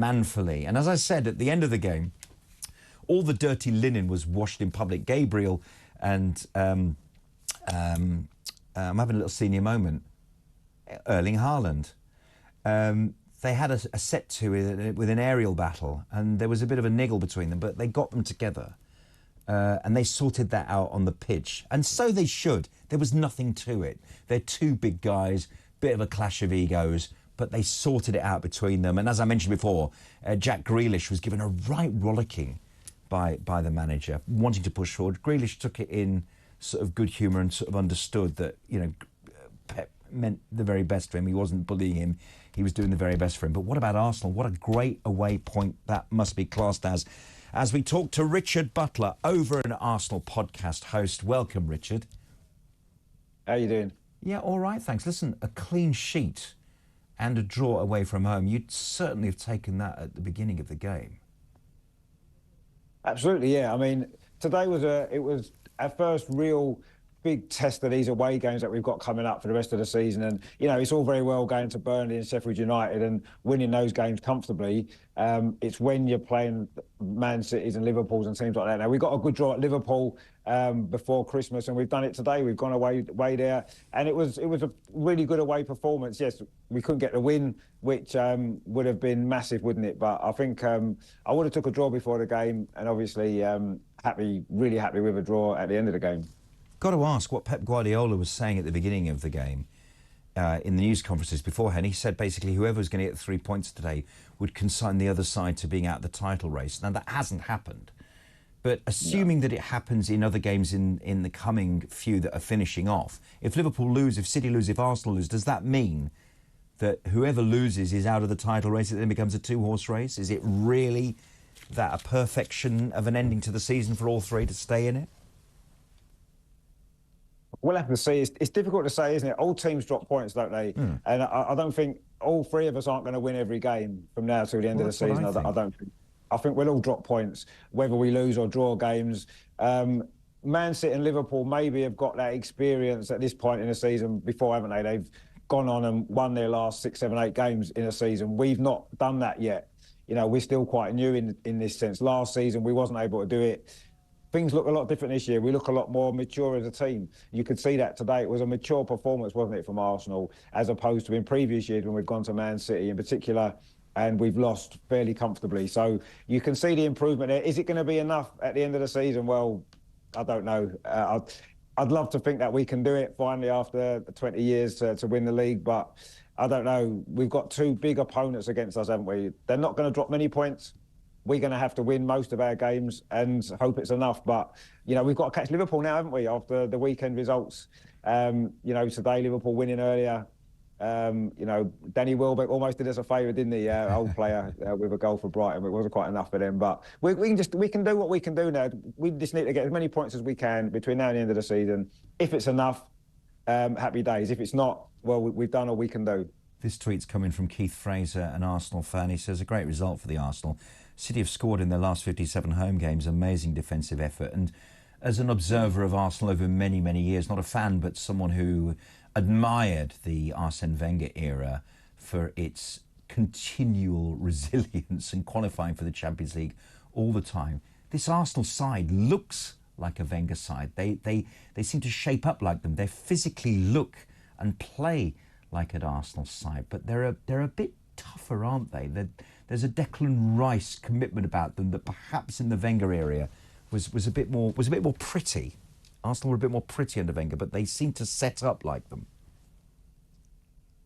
manfully. And as I said, at the end of the game, all the dirty linen was washed in public. Gabriel and I'm having a little senior moment. Erling Haaland. They had a set to it with an aerial battle, and there was a bit of a niggle between them, but they got them together. And they sorted that out on the pitch. And so they should. There was nothing to it. They're two big guys, bit of a clash of egos, but they sorted it out between them. And as I mentioned before, Jack Grealish was given a right rollicking by the manager, wanting to push forward. Grealish took it in sort of good humour and sort of understood that, you know, Pep meant the very best for him. He wasn't bullying him. He was doing the very best for him. But what about Arsenal? What a great away point that must be classed as we talk to Richard Butler, over an Arsenal podcast host. Welcome, Richard. How you doing? Yeah, all right, thanks. Listen, a clean sheet and a draw away from home. You'd certainly have taken that at the beginning of the game. Absolutely, yeah. I mean, today was our first real big test of these away games that we've got coming up for the rest of the season. And, you know, it's all very well going to Burnley and Sheffield United and winning those games comfortably. It's when you're playing Man Cities and Liverpools and teams like that. Now, we got a good draw at Liverpool before Christmas, and we've done it today. We've gone away there, and it was a really good away performance. Yes, we couldn't get the win, which would have been massive, wouldn't it? But I think I would have took a draw before the game, and obviously really happy with a draw at the end of the game. Got to ask what Pep Guardiola was saying at the beginning of the game in the news conferences beforehand. He said basically whoever was going to get 3 points today would consign the other side to being out of the title race. Now, that hasn't happened. But assuming that it happens in other games in the coming few that are finishing off, if Liverpool lose, if City lose, if Arsenal lose, does that mean that whoever loses is out of the title race? It then becomes a two-horse race? Is it really that a perfection of an ending to the season for all three to stay in it? We'll have to see. It's difficult to say, isn't it? All teams drop points, don't they? And I don't think all three of us aren't going to win every game from now till the end of the season. I don't think. I think we'll all drop points, whether we lose or draw games. Man City and Liverpool maybe have got that experience at this point in the season before, haven't they? They've gone on and won their last 6, 7, 8 games in a season. We've not done that yet. You know, we're still quite new in this sense. Last season, we wasn't able to do it. Things look a lot different this year. We look a lot more mature as a team. You could see that today. It was a mature performance, wasn't it, from Arsenal, as opposed to in previous years when we've gone to Man City in particular, and we've lost fairly comfortably. So you can see the improvement there. Is it going to be enough at the end of the season? Well, I don't know. I'd love to think that we can do it finally after 20 years to win the league, but I don't know. We've got two big opponents against us, haven't we? They're not going to drop many points. We're going to have to win most of our games and hope it's enough. But, you know, we've got to catch Liverpool now, haven't we, after the weekend results? You know, today, Liverpool winning earlier. You know, Danny Welbeck almost did us a favour, didn't he? Old player with a goal for Brighton. It wasn't quite enough for them. But we can do what we can do now. We just need to get as many points as we can between now and the end of the season. If it's enough, happy days. If it's not, well, we've done all we can do. This tweet's coming from Keith Fraser, an Arsenal fan. He says, a great result for the Arsenal. City have scored in their last 57 home games, amazing defensive effort. And as an observer of Arsenal over many, many years, not a fan, but someone who admired the Arsene Wenger era for its continual resilience and qualifying for the Champions League all the time, this Arsenal side looks like a Wenger side. They seem to shape up like them. They physically look and play like an Arsenal side, but they're a bit tougher, aren't they? There's a Declan Rice commitment about them that perhaps in the Wenger era was a bit more pretty. Arsenal were a bit more pretty under Wenger, but they seem to set up like them.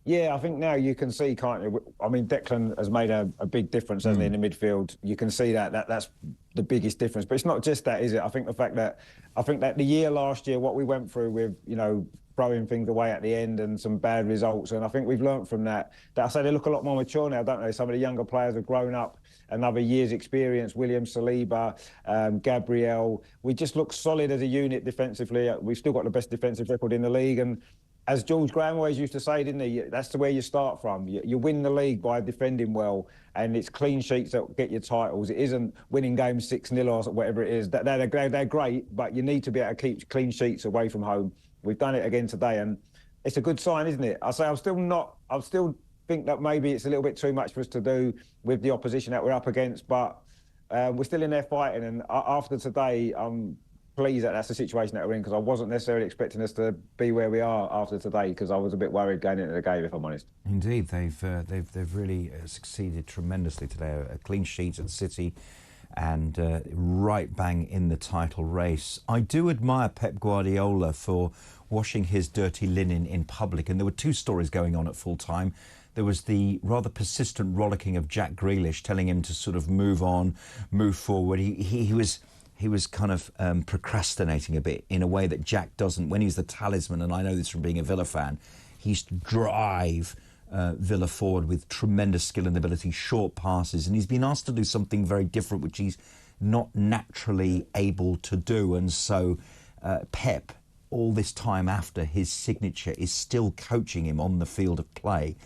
Yeah, I think now you can see, can't you? I mean, Declan has made a big difference, hasn't he, in the midfield? You can see that's the biggest difference. But it's not just that, is it? I think that the year last year, what we went through with, you know, throwing things away at the end and some bad results, and I think we've learnt from that. I say they look a lot more mature now, don't they? Some of the younger players have grown up, another year's experience. William Saliba, Gabriel. We just look solid as a unit defensively. We've still got the best defensive record in the league, and as George Graham always used to say, didn't he? That's where you start from. You win the league by defending well, and it's clean sheets that get you titles. It isn't winning games 6-0 or whatever it is. They're great, but you need to be able to keep clean sheets away from home. We've done it again today, and it's a good sign, isn't it? I say I'm still think that maybe it's a little bit too much for us to do with the opposition that we're up against, but we're still in there fighting. And after today, I'm pleased that that's the situation that we're in, because I wasn't necessarily expecting us to be where we are after today, because I was a bit worried going into the game, if I'm honest. Indeed, they've really succeeded tremendously today. A clean sheet at City, and right bang in the title race. I do admire Pep Guardiola for washing his dirty linen in public, and there were two stories going on at full time. There was the rather persistent rollicking of Jack Grealish, telling him to sort of move on, move forward. He was kind of procrastinating a bit in a way that Jack doesn't. When he's the talisman, and I know this from being a Villa fan, he used to drive Villa forward with tremendous skill and ability, short passes, and he's been asked to do something very different, which he's not naturally able to do. And so Pep, all this time after his signature, is still coaching him on the field of play.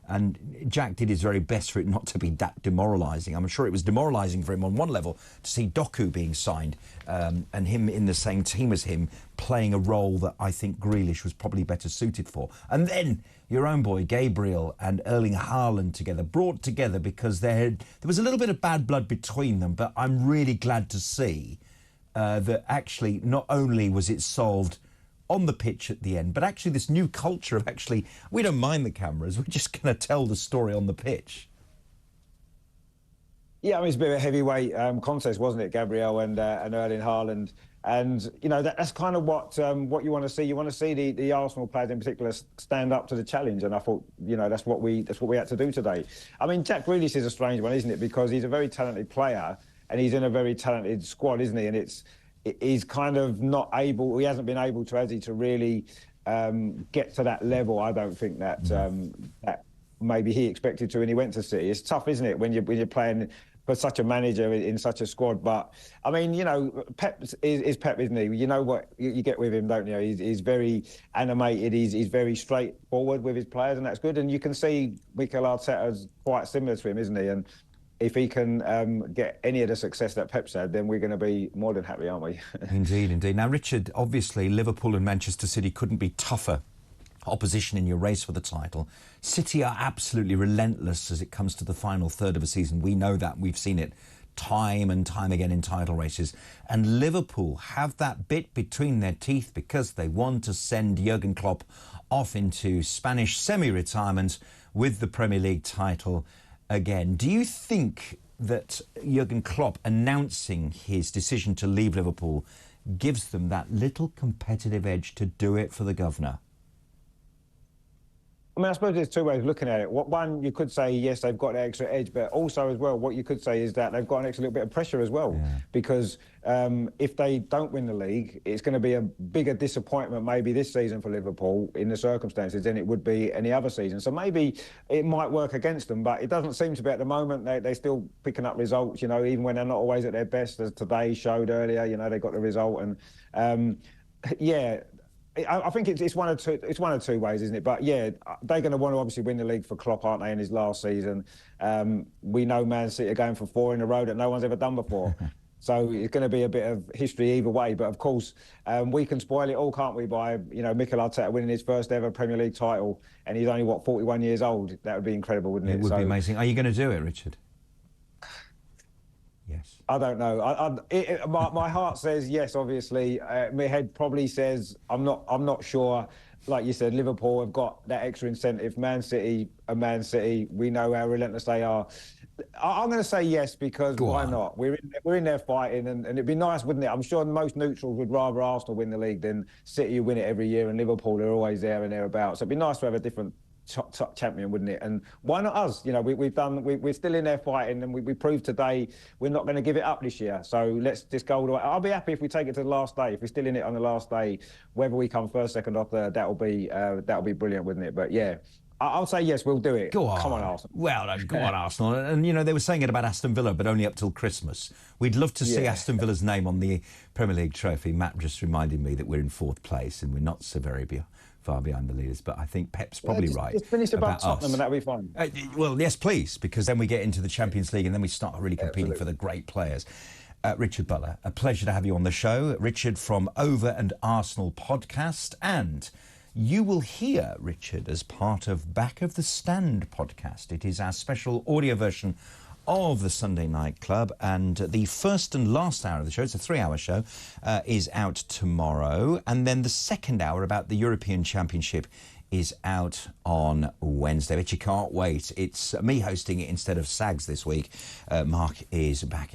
And Jack did his very best for it not to be that demoralising. I'm sure it was demoralising for him on one level to see Doku being signed and him in the same team as him, playing a role that I think Grealish was probably better suited for. And then your own boy Gabriel and Erling Haaland together, brought together because there was a little bit of bad blood between them, but I'm really glad to see that actually not only was it solved on the pitch at the end, but actually this new culture of actually, we don't mind the cameras, we're just going to tell the story on the pitch. Yeah, I mean, it's a bit of a heavyweight contest, wasn't it, Gabriel and Erling Haaland? And, you know, that's kind of what you want to see. You want to see the Arsenal players in particular stand up to the challenge. And I thought, you know, that's what we had to do today. I mean, Jack Grealish is a strange one, isn't it? Because he's a very talented player and he's in a very talented squad, isn't he? And he's kind of not able, he hasn't been able to, has he, to really get to that level. I don't think that that maybe he expected to when he went to City. It's tough, isn't it, when you're playing for such a manager in such a squad. But I mean, you know, Pep is Pep, isn't he? You know what you get with him, don't you? He's very animated. He's very straightforward with his players, and that's good. And you can see Mikel Arteta's quite similar to him, isn't he? And if he can get any of the success that Pep's had, then we're going to be more than happy, aren't we? Indeed, indeed. Now, Richard, obviously Liverpool and Manchester City couldn't be tougher opposition in your race for the title. City are absolutely relentless as it comes to the final third of a season. We know that. We've seen it time and time again in title races. And Liverpool have that bit between their teeth because they want to send Jurgen Klopp off into Spanish semi-retirement with the Premier League title again. Do you think that Jurgen Klopp announcing his decision to leave Liverpool gives them that little competitive edge to do it for the governor? I mean, I suppose there's two ways of looking at it. One, you could say, yes, they've got an extra edge, but also as well, what you could say is that they've got an extra little bit of pressure as well. Yeah. Because if they don't win the league, it's going to be a bigger disappointment maybe this season for Liverpool in the circumstances than it would be any other season. So maybe it might work against them, but it doesn't seem to be at the moment. They're still picking up results, you know, even when they're not always at their best, as today showed earlier, you know, they got the result. And yeah, I think it's one of two ways, isn't it? But yeah, they're going to want to obviously win the league for Klopp, aren't they, in his last season? We know Man City are going for 4 in a row that no one's ever done before. So it's going to be a bit of history either way. But of course, we can spoil it all, can't we, by, you know, Mikel Arteta winning his first ever Premier League title, and he's only, 41 years old? That would be incredible, wouldn't it? It would be amazing. Are you going to do it, Richard? Yes. I don't know. My heart says yes, obviously. My head probably says I'm not sure. Like you said, Liverpool have got that extra incentive. Man City are Man City. We know how relentless they are. I'm going to say yes, because why not? We're in there fighting, and it'd be nice, wouldn't it? I'm sure most neutrals would rather Arsenal win the league than City win it every year, and Liverpool are always there and thereabouts. So it'd be nice to have a different top champion, wouldn't it? And why not us? You know, we're still in there fighting, and we proved today we're not going to give it up this year. So let's just go all the way. I'll be happy if we take it to the last day. If we're still in it on the last day, whether we come first, second, or third, that'll be brilliant, wouldn't it? But yeah, I'll say yes, we'll do it. Go on. Come on, Arsenal. Well, go on, Arsenal. And, you know, they were saying it about Aston Villa, but only up till Christmas. We'd love to see Aston Villa's name on the Premier League trophy. Matt just reminded me that we're in 4th place and we're not so very far behind the leaders, but I think Pep's probably right. Just finish about Tottenham and that'll be fine. Well, yes, please, because then we get into the Champions League and then we start really competing for the great players. Richard Butler, a pleasure to have you on the show. Richard from Over and Arsenal podcast, and you will hear Richard as part of Back of the Stand podcast. It is our special audio version of the Sunday Night Club, and the first and last hour of the show, it's a 3-hour show, is out tomorrow, and then the second hour about the European Championship is out on Wednesday. But you can't wait. It's me hosting it instead of Sags this week. Mark is back